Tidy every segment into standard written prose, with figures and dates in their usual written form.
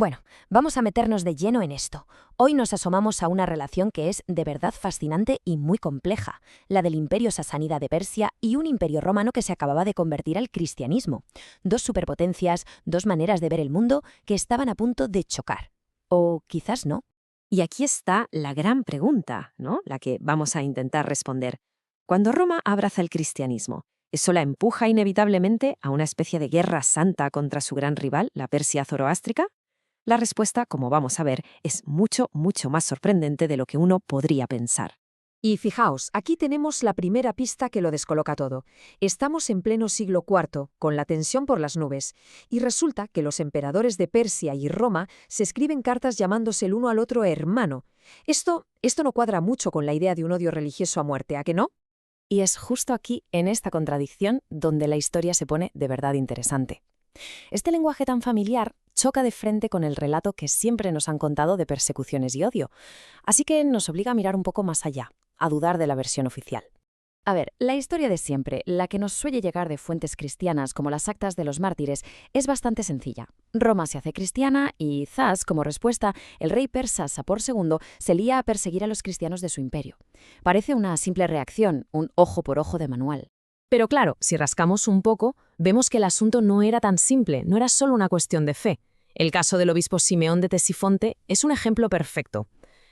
Bueno, vamos a meternos de lleno en esto. Hoy nos asomamos a una relación que es de verdad fascinante y muy compleja, la del imperio sasánida de Persia y un imperio romano que se acababa de convertir al cristianismo. Dos superpotencias, dos maneras de ver el mundo que estaban a punto de chocar. O quizás no. Y aquí está la gran pregunta, ¿no? La que vamos a intentar responder. Cuando Roma abraza el cristianismo, ¿eso la empuja inevitablemente a una especie de guerra santa contra su gran rival, la Persia zoroástrica? La respuesta, como vamos a ver, es mucho, mucho más sorprendente de lo que uno podría pensar. Y fijaos, aquí tenemos la primera pista que lo descoloca todo. Estamos en pleno siglo IV, con la tensión por las nubes, y resulta que los emperadores de Persia y Roma se escriben cartas llamándose el uno al otro hermano. Esto no cuadra mucho con la idea de un odio religioso a muerte, ¿a que no? Y es justo aquí, en esta contradicción, donde la historia se pone de verdad interesante. Este lenguaje tan familiar choca de frente con el relato que siempre nos han contado de persecuciones y odio, así que nos obliga a mirar un poco más allá, a dudar de la versión oficial. A ver, la historia de siempre, la que nos suele llegar de fuentes cristianas como las actas de los mártires, es bastante sencilla. Roma se hace cristiana y, zas, como respuesta, el rey persa Sapor II se lía a perseguir a los cristianos de su imperio. Parece una simple reacción, un ojo por ojo de manual. Pero claro, si rascamos un poco, vemos que el asunto no era tan simple, no era solo una cuestión de fe. El caso del obispo Simeón de Ctesifonte es un ejemplo perfecto.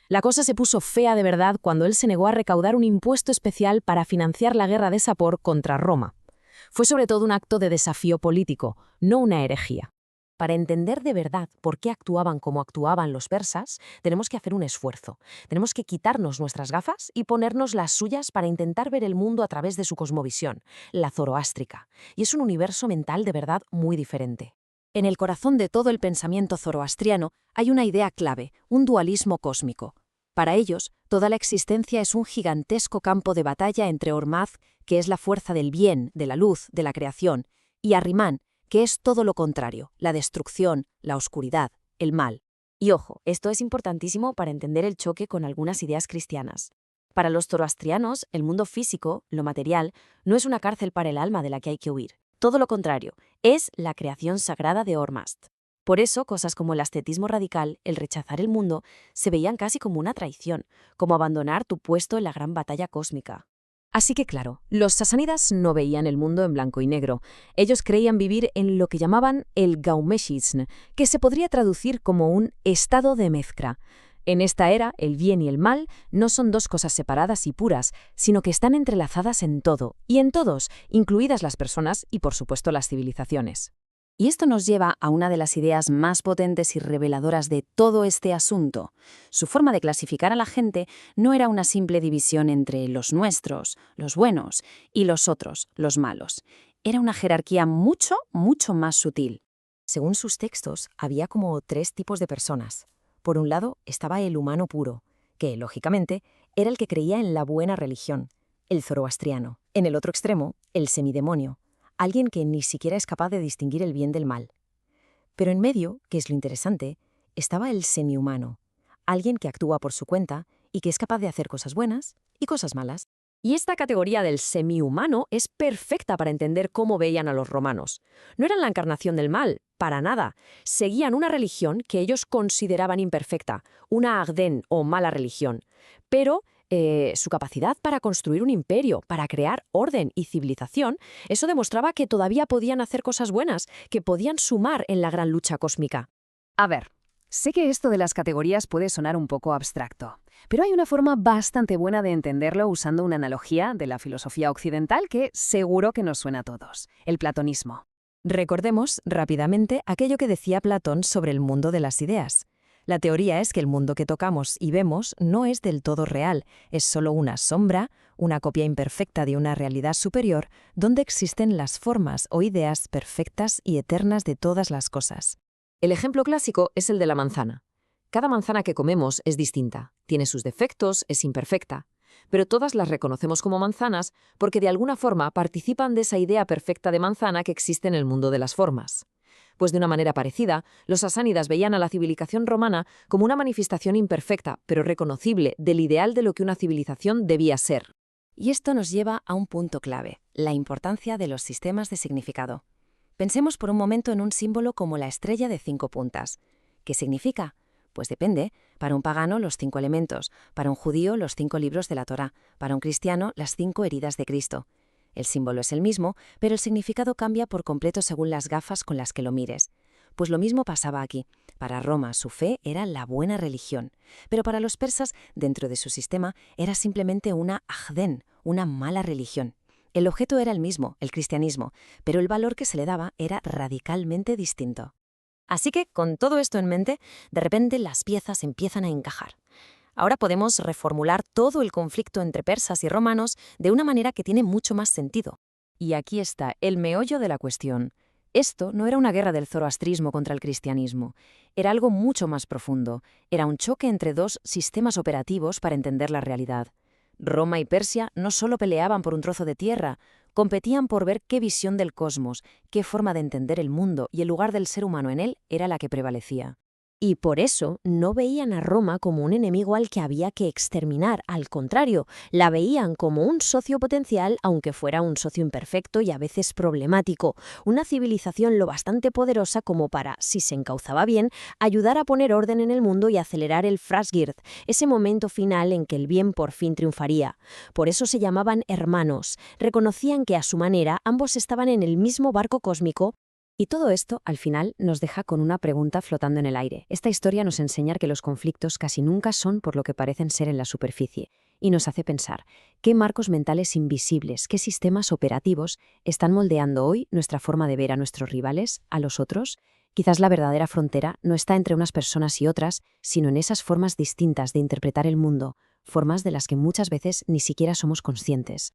La cosa se puso fea de verdad cuando él se negó a recaudar un impuesto especial para financiar la guerra de Sapor contra Roma. Fue sobre todo un acto de desafío político, no una herejía. Para entender de verdad por qué actuaban como actuaban los persas, tenemos que hacer un esfuerzo. Tenemos que quitarnos nuestras gafas y ponernos las suyas para intentar ver el mundo a través de su cosmovisión, la zoroástrica. Y es un universo mental de verdad muy diferente. En el corazón de todo el pensamiento zoroastriano hay una idea clave, un dualismo cósmico. Para ellos, toda la existencia es un gigantesco campo de batalla entre Ormazd, que es la fuerza del bien, de la luz, de la creación, y Ahriman, que es todo lo contrario, la destrucción, la oscuridad, el mal. Y ojo, esto es importantísimo para entender el choque con algunas ideas cristianas. Para los zoroastrianos, el mundo físico, lo material, no es una cárcel para el alma de la que hay que huir. Todo lo contrario, es la creación sagrada de Ormazd. Por eso, cosas como el ascetismo radical, el rechazar el mundo, se veían casi como una traición, como abandonar tu puesto en la gran batalla cósmica. Así que claro, los sasánidas no veían el mundo en blanco y negro. Ellos creían vivir en lo que llamaban el gaumeshism, que se podría traducir como un estado de mezcla. En esta era, el bien y el mal no son dos cosas separadas y puras, sino que están entrelazadas en todo, y en todos, incluidas las personas y, por supuesto, las civilizaciones. Y esto nos lleva a una de las ideas más potentes y reveladoras de todo este asunto. Su forma de clasificar a la gente no era una simple división entre los nuestros, los buenos, y los otros, los malos. Era una jerarquía mucho, mucho más sutil. Según sus textos, había como 3 tipos de personas. Por un lado estaba el humano puro, que, lógicamente, era el que creía en la buena religión, el zoroastriano. En el otro extremo, el semidemonio, alguien que ni siquiera es capaz de distinguir el bien del mal. Pero en medio, que es lo interesante, estaba el semihumano, alguien que actúa por su cuenta y que es capaz de hacer cosas buenas y cosas malas. Y esta categoría del semihumano es perfecta para entender cómo veían a los romanos. No eran la encarnación del mal, para nada. Seguían una religión que ellos consideraban imperfecta, una agdén o mala religión. Pero su capacidad para construir un imperio, para crear orden y civilización, eso demostraba que todavía podían hacer cosas buenas, que podían sumar en la gran lucha cósmica. A ver, sé que esto de las categorías puede sonar un poco abstracto, pero hay una forma bastante buena de entenderlo usando una analogía de la filosofía occidental que seguro que nos suena a todos, el platonismo. Recordemos rápidamente aquello que decía Platón sobre el mundo de las ideas. La teoría es que el mundo que tocamos y vemos no es del todo real, es solo una sombra, una copia imperfecta de una realidad superior, donde existen las formas o ideas perfectas y eternas de todas las cosas. El ejemplo clásico es el de la manzana. Cada manzana que comemos es distinta, tiene sus defectos, es imperfecta, pero todas las reconocemos como manzanas porque de alguna forma participan de esa idea perfecta de manzana que existe en el mundo de las formas. Pues de una manera parecida, los sasánidas veían a la civilización romana como una manifestación imperfecta, pero reconocible, del ideal de lo que una civilización debía ser. Y esto nos lleva a un punto clave, la importancia de los sistemas de significado. Pensemos por un momento en un símbolo como la estrella de 5 puntas. ¿Qué significa? Pues depende. Para un pagano, los 5 elementos. Para un judío, los 5 libros de la Torá. Para un cristiano, las 5 heridas de Cristo. El símbolo es el mismo, pero el significado cambia por completo según las gafas con las que lo mires. Pues lo mismo pasaba aquí. Para Roma, su fe era la buena religión. Pero para los persas, dentro de su sistema, era simplemente una ajden, una mala religión. El objeto era el mismo, el cristianismo, pero el valor que se le daba era radicalmente distinto. Así que, con todo esto en mente, de repente las piezas empiezan a encajar. Ahora podemos reformular todo el conflicto entre persas y romanos de una manera que tiene mucho más sentido. Y aquí está el meollo de la cuestión. Esto no era una guerra del zoroastrismo contra el cristianismo. Era algo mucho más profundo. Era un choque entre dos sistemas operativos para entender la realidad. Roma y Persia no solo peleaban por un trozo de tierra, competían por ver qué visión del cosmos, qué forma de entender el mundo y el lugar del ser humano en él era la que prevalecía. Y por eso no veían a Roma como un enemigo al que había que exterminar, al contrario, la veían como un socio potencial, aunque fuera un socio imperfecto y a veces problemático, una civilización lo bastante poderosa como para, si se encauzaba bien, ayudar a poner orden en el mundo y acelerar el Frasgird, ese momento final en que el bien por fin triunfaría. Por eso se llamaban hermanos, reconocían que a su manera ambos estaban en el mismo barco cósmico. Y todo esto, al final, nos deja con una pregunta flotando en el aire. Esta historia nos enseña que los conflictos casi nunca son por lo que parecen ser en la superficie, y nos hace pensar qué marcos mentales invisibles, qué sistemas operativos están moldeando hoy nuestra forma de ver a nuestros rivales, a los otros. Quizás la verdadera frontera no está entre unas personas y otras, sino en esas formas distintas de interpretar el mundo, formas de las que muchas veces ni siquiera somos conscientes.